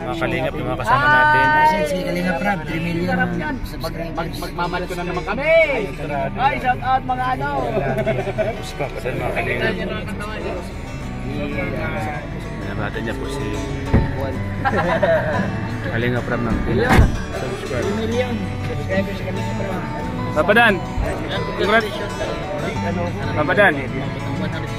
mga kalingap, yung mga kasama natin. Si Kalingap Prab, 3 million Magmamahal ko na naman kami. Ay, shout out mga ano. Gusto ko sa mga kalingap. Pinabata niya po si Kalingap Prab ng subscribe. 3 million subscribers sa Kalingap Prab. Papadan! Congrats! Papadan!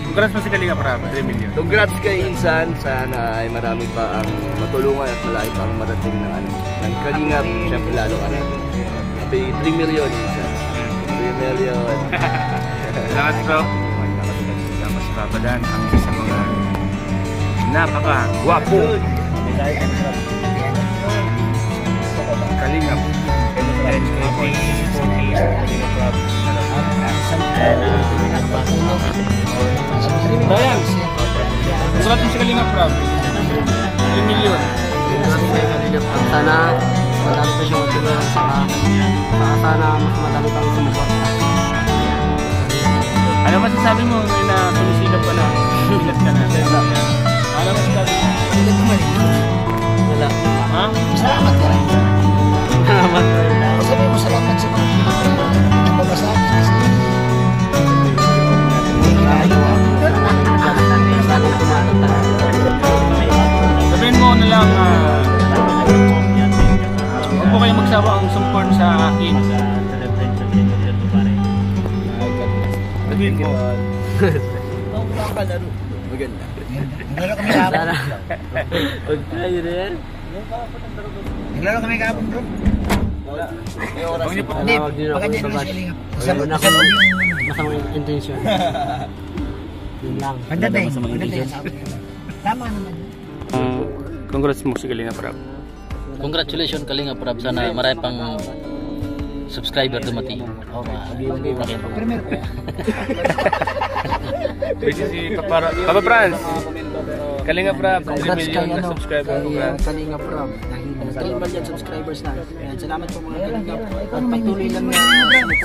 Congrats mo si Kalingap Prab, 3 million. Congrats kay Insan. Sana ay marami pa ang matulungan at malaki pa ang marating ng Kalingap. Siyempre lalo ka na. 3 million Insan. 3 million. Salamat bro. Salamat si Papadan. Ang isa sa mga napaka-gwapo Kalingap. Ryan, congrats mo si Kalingap Prab, 3 million. Sana madami pa siyang matulungan sana mas madami pa ang sumuporta. Ano masasabi mo ngayon na sumisilap ka na? Silat ka na. Ano masasabi mo? Wala. Ha? Salamat ka rin. Salamat. Sabi mo salamat sa mga nagbabasahin kasi sabihin mo na lang huwag po kayo magsawa ang support sa akin. Sabihin mo. Maganda. naglaro kami kahapon. Huwag tayo rin. Naglaro kami kahapon bro. Hindi, baka dyan lang si Kalingap. Masamang intention. Yun lang. Pagdating. Tama naman. Congrats mo si Kalingap Prab. Congratulations Kalingap Prab. Sana marami pang subscriber dumating. Primero. Pwede si Papa Franz. Kalingap Prab, 3 million na subscriber. Kalingap Prab. Dahil 3 million subscribers na. Salamat po mga Kalingap. At patuloy lang na.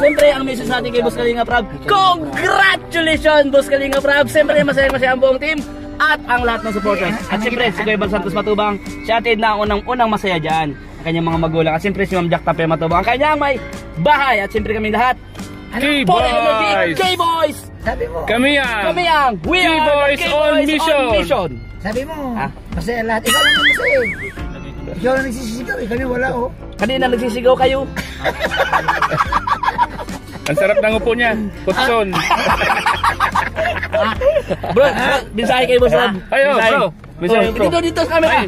Siyempre ang message natin kay Boss Kalingap Prab, congratulations Boss Kalingap Prab. Siyempre masaya ang buong team at ang lahat ng supporters. At siyempre si Kuya Bal Santos Matubang, siya atin na unang masaya dyan. Ang kanyang mga magulang. At siyempre si Ma'am Jack Tape Matubang, ang kanyang may bahay. At siyempre kami lahat, K-Boys! K-Boys! Sabi mo. Kami ang We are the K-Boys on mission! Sabi mo. Masaya lahat. Ikaw lang ang masaya eh. Ikaw lang nagsisisigaw eh. Kami wala oh. Kanina nagsisigaw kayo. Ang sarap ng upo niya, Kutson. Bro, mensahe kayo Boss Rob. Ayo, bro. Mensahe bro. Dito sa camera.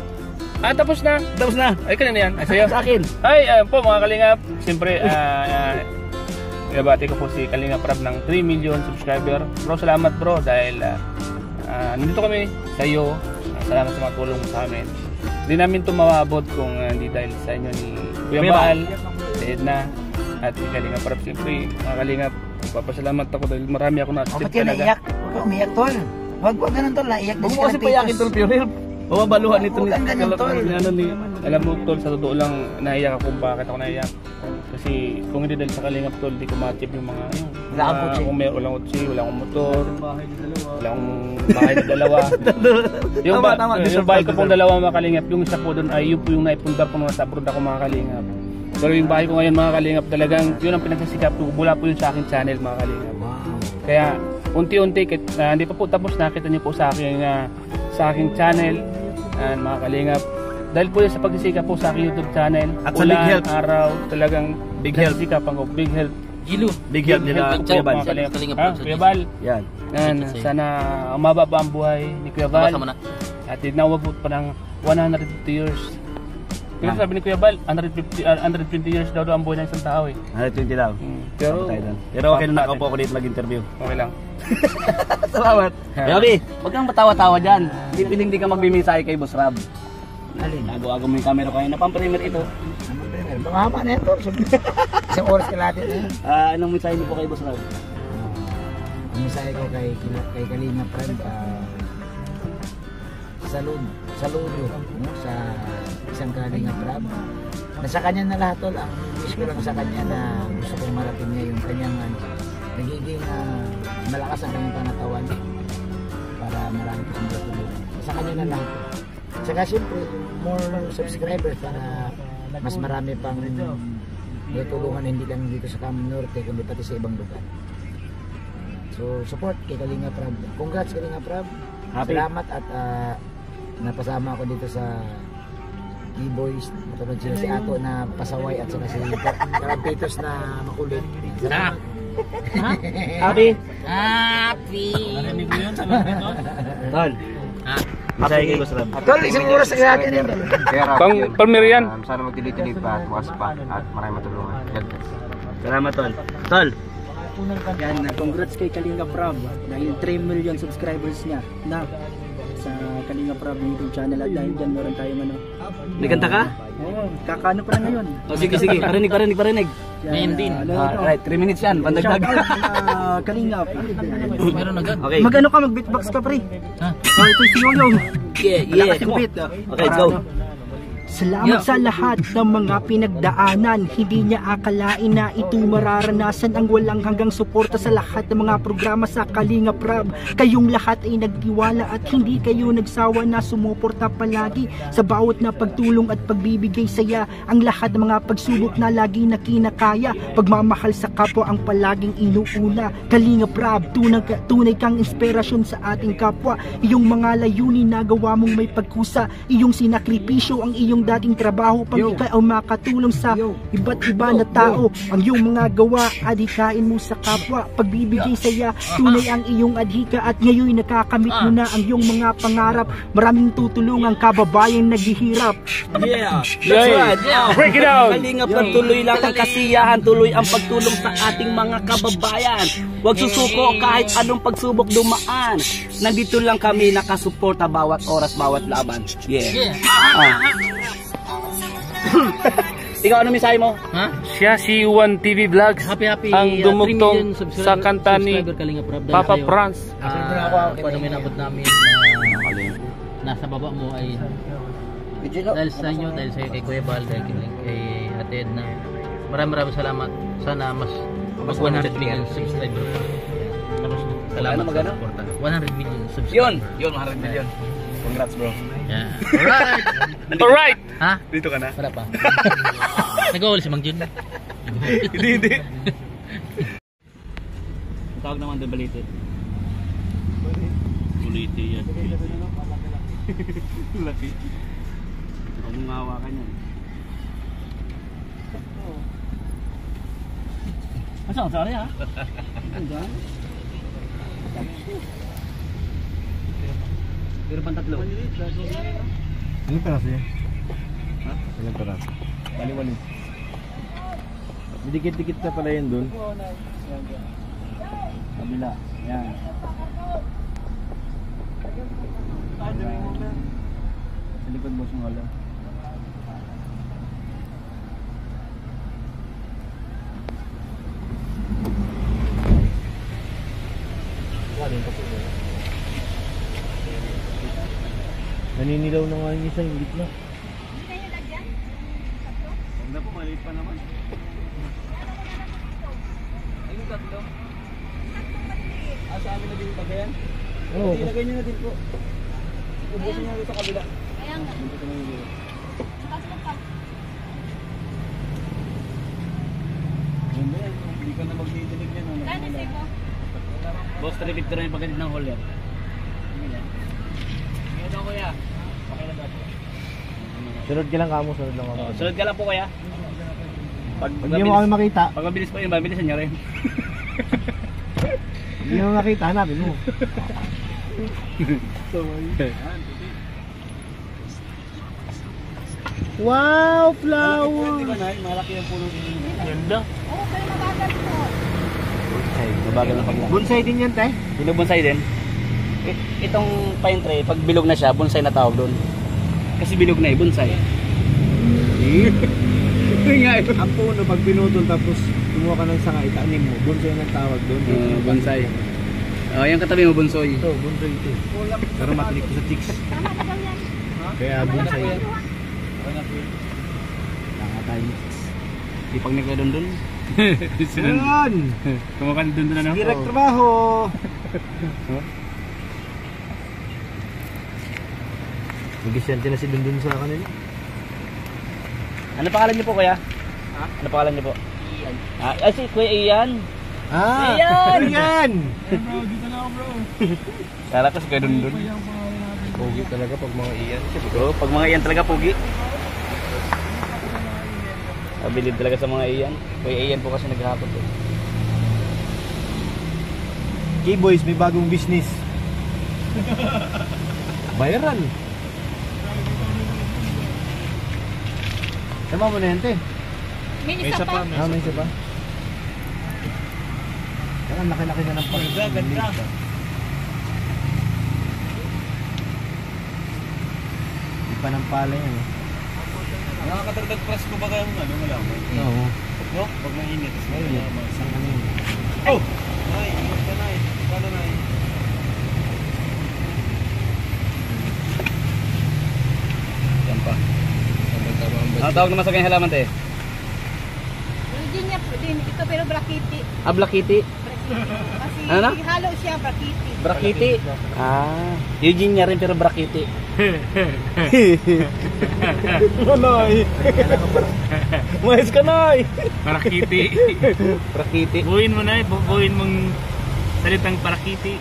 Tapos na. Tapos na. Ay, kanina yan. Ay, sa'yo. Sa akin. Ay, po mga Kalingap. Siyempre, nabati ko po si Kalingap Prab ng 3 million subscriber. Bro, salamat bro dahil nandito kami sa iyo. Salamat sa mga tulong mo sa amin. Hindi namin ito mawabot kung hindi dahil sa inyo ni Kuya Bal, si Edna, at si Kalingap Prab. Siyempre, mga Kalingap, papasalamat ako dahil marami ako na-accept talaga. Naiyak. Huwag ka umiyak tol. Huwag ganun tol. Naiyak Huwag mo kasi payakin tol, Pure Help. Mababaluhan nito ni alam mo tol, sa totoo lang naiyak ako kung bakit ako naiyak. Kasi kung hindi dahil sa Kalingap tol, hindi ko ma-achieve yung mga kung may walang kotse, wala akong motor, wala akong bahay na dalawa. Yung bahay ko pong dalawa mga Kalingap, yung isa po doon ay yun po yung naipundar ko nung nasa abroad ako mga Kalingap. Pero yung bahay ko ngayon mga Kalingap, talagang yun ang pinagsasikap ko, mula po yun sa aking channel mga Kalingap. Kaya unti-unti, hindi pa po tapos, nakita niyo po sa aking channel mga Kalingap. Dahil po sa pagsisikap po sa aking YouTube channel, at sa Big Help, araw talagang Big Help, sikapan ko, Big Help. Big Help nila Kuya Bal. Kuya Bal. Yan. Sana umaba pa ang buhay ni Kuya Bal. At inawabot pa ng 150 years. Pero sabi ni Kuya Bal, 120 years daw ang buhay ng isang tao eh. 120 daw. Pero okay na nakaupo ako dito mag-interview. Okay lang. Salamat. Yogi, huwag kang matawa-tawa dyan. Hindi ka magbimisay kay Boss Rob. Alin? Agaw-agaw mo yung camera ko. Napang-premier ito. Mahaba na ito. Isang oras ka natin eh. Anong mensahe niyo po kay Boss Rob? Ang mensahe ko kay Kalingap Prab, saludo no? Sa isang Kalingap Prab. Nasa kanya na lahat tol. Ang wish ko lang sa kanya na gusto kong marating niya yung kanyang nagiging malakas ang kanyang pangatawan para marami pa siyang tutulungan. Sa kanya na lahat. Saka siyempre, more subscribers para mas marami pang tulungan hindi lang dito sa Camp Norte kundi pati sa ibang lugar. So support kay Kalinga Prab. Congrats Kalinga Prab. Salamat at napasama ako dito sa E-Boys. Matulad sila si Ato na pasaway at saka si Karampitos na makulit. Salamat. Happy? Narinig mo yun sa mga ito? Tol. Masaya kay Boss Rob. Tol, isang oras sa akin yun. Palmerian. Sana magdilig-dilig pa at bukas pa at maraming matulungan. Salamat Tol. Tol. Yan, congrats kay Kalinga Prab dahil 3 million subscribers niya na sa Kalinga Prab YouTube channel at dahil dyan meron tayong ano. Nagkanta ka? Oo, kakano pa na ngayon. Sige. Parinig. Ngayon din. Right, 3 minutes yan. Pandagdag. Kalinga. Meron agad. Okay. Mag-ano ka, mag-beatbox ka pre. Ha? Oh, ito si Yoyo. Yeah. Okay, go. Salamat sa lahat ng mga pinagdaanan. Hindi niya akalain na ito'y mararanasan ang walang hanggang suporta sa lahat ng mga programa sa Kalinga Prab. Kayong lahat ay nagtiwala at hindi kayo nagsawa na sumuporta palagi sa bawat na pagtulong at pagbibigay saya. Ang lahat ng mga pagsubok na lagi na kinakaya. Pagmamahal sa kapwa ang palaging inuuna. Kalinga Prab, tunay kang inspirasyon sa ating kapwa. Iyong mga layunin na gawa mong may pagkusa. Iyong sinakripisyo ang iyong dating trabaho pang ikaw ay makatulong sa iba't iba na tao. Ang iyong mga gawa, adhikain mo sa kapwa. Pagbibigay saya, tunay ang iyong adhika at ngayon nakakamit mo na ang iyong mga pangarap. Maraming tutulong ang kababayang naghihirap. Yeah. That's right. Yeah. Break it down. Kalinga Prab, tuloy lang ang kasiyahan, tuloy ang pagtulong sa ating mga kababayan. Huwag susuko kahit anong pagsubok dumaan. Nandito lang kami nakasuporta bawat oras, bawat laban. Yeah. Ikaw ano mensahe mo? Ha? Siya si One TV Vlogs. Happy ang dumugtong sa kanta ni Papa Franz. Kung ano minabot namin na nasa baba mo ay dahil sa inyo, dahil sa kay Kuya Bal, dahil kay Ate Edna. Maraming salamat. Sana mas 100 million subscriber pa. Salamat sa suporta. 100 million subscriber. Yun 100 million. Congrats bro. Yeah. Alright! Ha? Dito ka na? Wala pa. Nag-uul si Mang Jun. Hindi. Tawag naman doon balite. Balite yan. Laki. Huwag mong hawakan yan. Masang sorry ha? Pero pang tatlo. Ilang peraso yan? Ha? Ilang peraso? Bali-wali. Dikit-dikit na pala yan dun. Kabila. Yan. Sa likod mo sumala. Naninilaw na nga yung isa yung gitna. Huwag na po, maliit pa naman. Ayun tatlo. Sa amin na din pa yan? Oo. Ilagay nyo na din po. Ubusin nyo sa kabila. Kaya nga. Hindi ka na magdidilig yan. Kaya na ko. Boss, 3 victory yung pagkalit ng hole yan. Ito kuya. Sunod ka lang kamo, sunod lang kamo. Sunod ka lang po kuya. Pag Hindi mo kami makita. Pag mabilis po yun, mabilisan nyo rin. Hindi mo makita, hanapin mo. Wow, flower! Di ba na? Malaki ang puno din. Ganda. Oo, pero mabagal po. Ay, mabagal na pagla. Bonsai din yan, tay. Bilog bonsai din. Itong pine tree, pag bilog na siya, bonsai na tawag doon. Kasi bilog na eh, bonsai. Ang puno, pag pinutol tapos kumuha ka ng sanga, itaanim mo. Bonsai ang tawag doon. Bonsai. Oh, yung katabi mo, bonsai. Ito, bonsai ito. Pero matinik ko sa chicks. Tama na daw yan. Kaya bonsai. Nakatayo. Di pag nagkadundun. Yan! Kumakan doon na no? Direct trabaho! Nag-isyente na si Dundun sa kanila. Ano pangalan niyo po, kuya? Ha? Ano pangalan niyo po? Ian. Si Kuya Ian. Ian! Dito na ako bro. Kala ko si Kuya Dundun. Pogi talaga pag mga iyan. Oo, pag mga Ian talaga pogi. Mabilib talaga sa mga Ian. Kuya Ian po kasi naghahapon po. K-Boys, may bagong business. Viral. Sama mo na yan, te. May isa pa. May isa pa. Saka laki-laki na ng pag- Ganda. Di pa ng pala yan. Nakakatagdag press ko ba kayong ano malaman? Oo. No? Pag mainit. Isang ano yun. Oh! Nay, ingat ka nay. Kano nay? Yan pa. Tawag naman sa kanyang halaman, te. Virginia din. Ito pero brakiti. Black Kitty. Kasi Ano na? halo siya brakiti. Brakiti. Eugene niya rin pero Brakiti. Noy! Mais ka na Parakiti. Brakiti. Buuin mo na buuin mong salitang parakiti.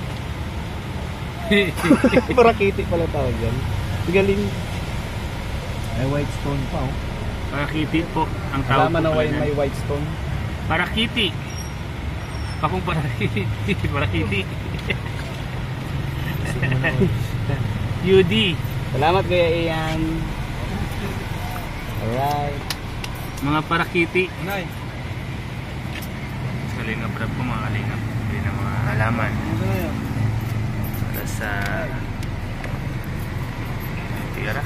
Parakiti pala tawag yan. Galing. May white stone pa oh. Parakiti po ang tawag. Alaman na may white stone. Parakiti. Pakong parakiti. Parakiti. UD. Salamat Kuya Ian. Alright. Mga parakiti. Kalingap rap po mga kalingap. Hindi na mga halaman. Para sa tira.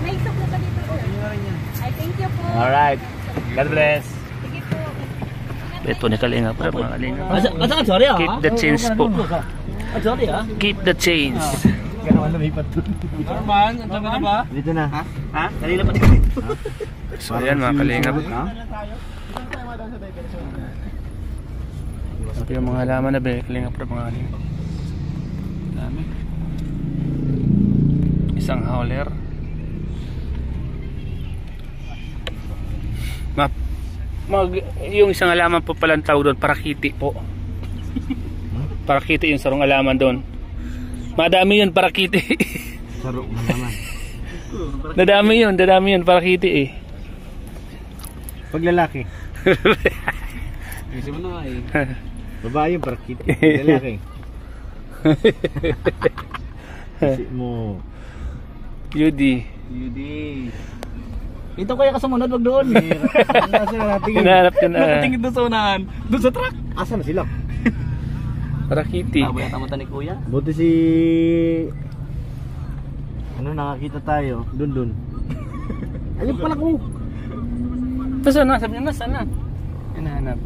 May isok na ba dito? Ay, thank you po. Alright. God bless. Sige po. Ito ni kalingap rap mga kalingap. Asa sorry ah. Keep the change po. Sorry ah. Keep the change. Ganawan lumipat doon. Norman, ang tabi na ba? Dito na. Ha? Kanina pa dito. So ayan mga kalingap. Ito yung mga halaman na be, kalingap rap mga kalingap. Dami. Isang howler. Yung isang halaman po palang tawag doon, parakiti po. Parakiti yung sarong halaman doon. Madami yun, parakiti. Saro mo naman. dadami yun, parakiti eh. Pag lalaki. Kasi mo na eh. Babae yung parakiti. Pag lalaki. Kasi mo. Yudi. Ito kaya ka sumunod, wag doon. Hinahanap yun Nakatingin doon sa unahan. Doon sa truck. Asa na sila? Parakiti. Ah, Tama yata mata ni Kuya. Buti si... Ano, nakakita tayo. Dun. Ayun pala ko. Nasaan na? Sabi niya, nasaan na? Hinahanap.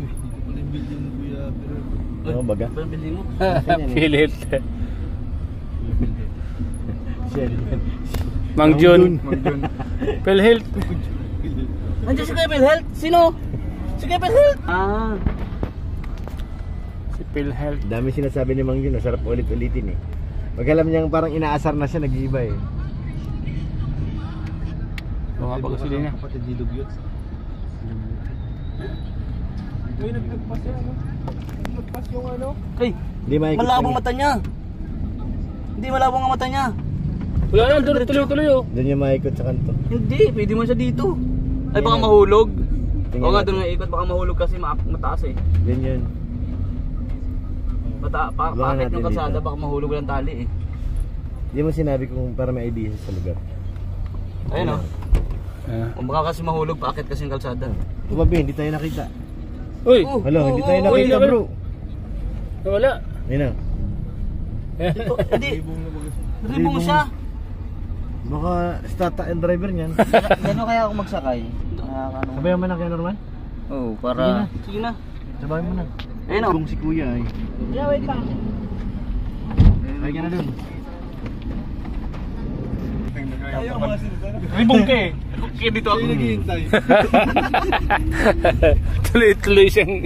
Ano baga? Ano bilhin mo? Pilit. Shell. Mang Jun. Pelhealth. Nandiyan si Kuya Health. Sino? Si Kuya Health. Si Pelhealth. Dami sinasabi ni Mang Jun. Sarap ulit-ulitin eh. Pag alam niyang parang inaasar na siya, nag-iiba eh. Baka pa kasi din niya. Kapatid ni Dugyot. Uy, nagpas yan. Nagpas yung ano. Ay, Hindi maikot malabong lang. mata niya. Hindi malabong ang mata niya. Wala na, tuloy-tuloy oh. Doon niya maikot sa kanto. Hindi, pwede mo siya dito. Ay baka mahulog. Tingnan Oo nga, natin. doon nga ikot. Baka mahulog kasi mataas eh. Ganyan. Paakit natin yung kalsada, dito. baka mahulog lang tali eh. Hindi mo sinabi kung para may idea siya sa lugar. Ayun o. Ah. Kung baka kasi mahulog, paakit kasi yung kalsada. Tumabi, hindi tayo nakita. Uy! Hello, hindi tayo Uy, nakita bro. Wala. Ayun na. Hindi. Ribong siya. Baka stata and driver niyan. Gano'n kaya ako magsakay? Sabayan mo na kay Norman? Oo, para... Sige na. Sabayan mo na. Ayun o. Kung si kuya ay. Yeah, wait lang. Ay ka na dun. Ribong ka eh. Kaya dito ako. Tuloy-tuloy siyang...